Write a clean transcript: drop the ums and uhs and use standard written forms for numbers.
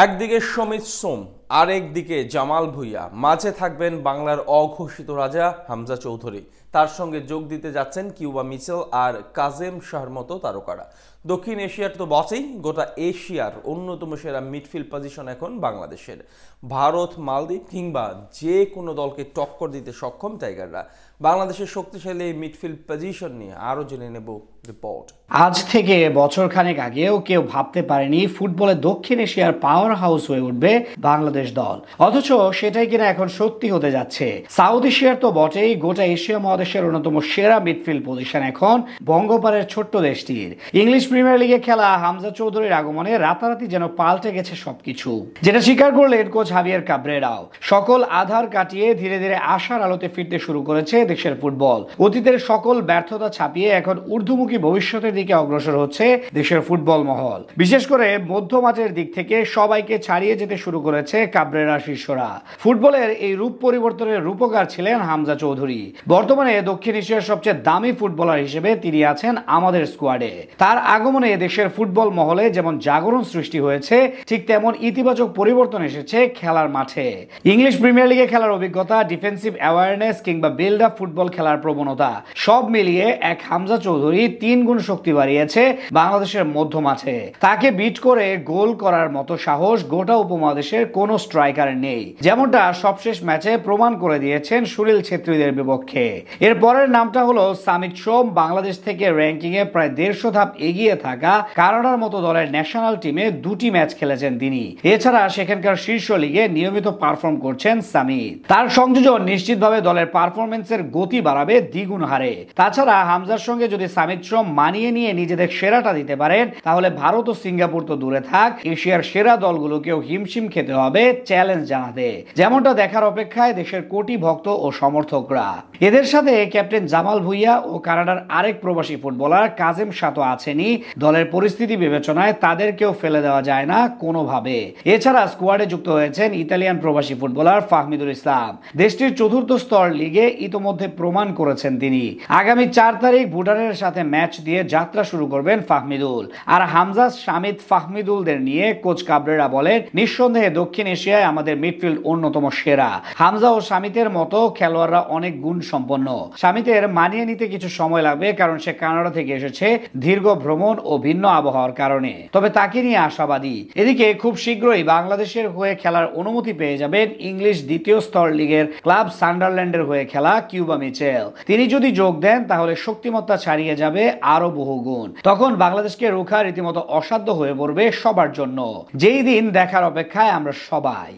একদিকে সমিত সোম, আরেকদিকে জামাল ভুঁইয়া, মাঝে থাকবেন বাংলার অঘোষিত রাজা হামজা চৌধুরী। তার সঙ্গে যোগ দিতে যাচ্ছেন কিউবা মিচেল আর কাজেম শাহর মতো তারকারা। দক্ষিণ এশিয়ার তো বটেই, গোটা এশিয়ার অন্যতম সেরা মিডফিল্ড পজিশন এখন বাংলাদেশের। ভারত, মালদ্বীপ কিংবা যে কোনো দলকে টক্কর দিতে সক্ষম টাইগাররা। বাংলাদেশের শক্তিশালী এই মিডফিল্ড পজিশন নিয়ে আরও জেনে নেব রিপোর্ট। আজ থেকে বছর খানেক আগেও কেউ ভাবতে পারেনি ফুটবলে দক্ষিণ এশিয়ার পাওয়ার হাউস হয়ে উঠবে বাংলাদেশ দল, অথচ সেটাই কিনা এখন সত্যি হতে যাচ্ছে। সাউথ এশিয়ার তো বটেই, গোটা এশিয়া মহাদেশের অন্যতম সেরা মিডফিল্ড পজিশন এখন বঙ্গোপারের ছোট্ট দেশটির। ইংলিশ প্রিমিয়ার লিগে খেলা হামজা চৌধুরীর আগমনে রাতারাতি যেন পাল্টে গেছে সবকিছু, যেটা স্বীকার করলেন কোচ হাভিয়ের কাব্রেরাও। সকল আধার কাটিয়ে ধীরে ধীরে আশার আলোতে ফিরতে শুরু করেছে দেশের ফুটবল। অতীতের সকল ব্যর্থতা ছাপিয়ে এখন ঊর্ধ্বমুখী ভবিষ্যতের দিকে অগ্রসর হচ্ছে দেশের ফুটবল মহল। বিশেষ করে মধ্যমাঠের দিক থেকে সবাইকে ছাড়িয়ে যেতে শুরু করেছে কাব্রেরা শিষ্যরা। ফুটবলের এই রূপ পরিবর্তনের রূপকার ছিলেন হামজা চৌধুরী। বর্তমানে দক্ষিণ এশিয়ার সবচেয়ে দামি ফুটবলার হিসেবে তিনি আছেন আমাদের স্কোয়াডে। তার আগমনে দেশের ফুটবল মহলে যেমন জাগরণ সৃষ্টি হয়েছে, ঠিক তেমন ইতিবাচক পরিবর্তন এসেছে খেলার মাঠে। ইংলিশ প্রিমিয়ার লিগে খেলার অভিজ্ঞতা, ডিফেন্সিভ অ্যাওয়ারনেস কিংবা বিল্ড আপ ফুটবল খেলার প্রবণতা সব মিলিয়ে এক হামজা চৌধুরী 3 গুণ শক্তি বাড়িয়েছে বাংলাদেশের মধ্যমাঠে। তাকে বিট করে গোল করার মতো সাহস গোটা উপমহাদেশের কোনো স্ট্রাইকার নেই, যেমনটা সবশেষ ম্যাচে প্রমাণ করে দিয়েছেন সুনীল ছেত্রীদের বিপক্ষে। এর পরের নামটা হলো সামিত সোম। বাংলাদেশ থেকে র্যাঙ্কিং এ প্রায় 150 ধাপ এগিয়ে থাকা কানাডার মতো দলের ন্যাশনাল টিমে 2টি ম্যাচ খেলেছেন তিনি। এছাড়া সেখানকার শীর্ষ লিগে নিয়মিত পারফর্ম করছেন সামিত। তার সংযোজন নিশ্চিতভাবে দলের পারফরমেন্সের গতি বাড়াবে দ্বিগুণ হারে। তাছাড়া হামজার সঙ্গে যদি সামিত সোম মানিয়ে নিয়ে নিজেদের সেরাটা দিতে পারেন, তাহলে ভারত ও সিঙ্গাপুর তো দূরে থাক, এশিয়ার সেরা দলগুলোকেও হিমশিম খেতে হবে চ্যালেঞ্জ জানাতে, যেমনটা দেখার অপেক্ষায় দেশের কোটি ভক্ত ও সমর্থকরা। এদের সাথে ক্যাপ্টেন জামাল ভুঁইয়া ও কানাডার আরেক প্রবাসী ফুটবলার কাজেম শাহ তো আছেনই। দলের পরিস্থিতি বিবেচনায় তাদেরকেও ফেলে দেওয়া যায় না কোনোভাবে। এছাড়া স্কোয়াডে যুক্ত হয়েছেন ইতালিয়ান প্রবাসী ফুটবলার ফাহমিদুল ইসলাম। দেশটির চতুর্থ স্তর লিগে ইতোমধ্যে প্রমাণ করেছেন তিনি। আগামী 4 তারিখ ভুটানের সাথে ম্যাচ দিয়ে যাত্রা শুরু করবেন ফাহমিদুল। আর হামজা, শামিত, ফাহমিদুলদের নিয়ে কোচ কাবরেরা বলেন, নিঃসন্দেহে দক্ষিণ এশিয়ায় আমাদের মিডফিল্ড অন্যতম সেরা। হামজা ও শামিতের মতো খেলোয়াড়রা অনেক গুণ সম্পন্ন। শামিতের মানিয়ে নিতে কিছু সময় লাগবে, কারণ সে কানাডা থেকে এসেছে দীর্ঘ ভ্রমণ ও ভিন্ন আবহাওয়ার কারণে, তবে তাকে নিয়ে আশাবাদী। এদিকে খুব শীঘ্রই বাংলাদেশের হয়ে খেলার অনুমতি পেয়ে যাবেন ইংলিশ দ্বিতীয় স্তর লিগের ক্লাব সান্ডারল্যান্ডের হয়ে খেলা কিউবা মিচেল। তিনি যদি যোগ দেন, তাহলে শক্তিমত্তা ছাড়িয়ে যাবে আরো বহুগুণ। তখন বাংলাদেশকে রোখা রীতিমতো অসাধ্য হয়ে পড়বে সবার জন্য। যেই দিন দেখার অপেক্ষায় আমরা সবাই।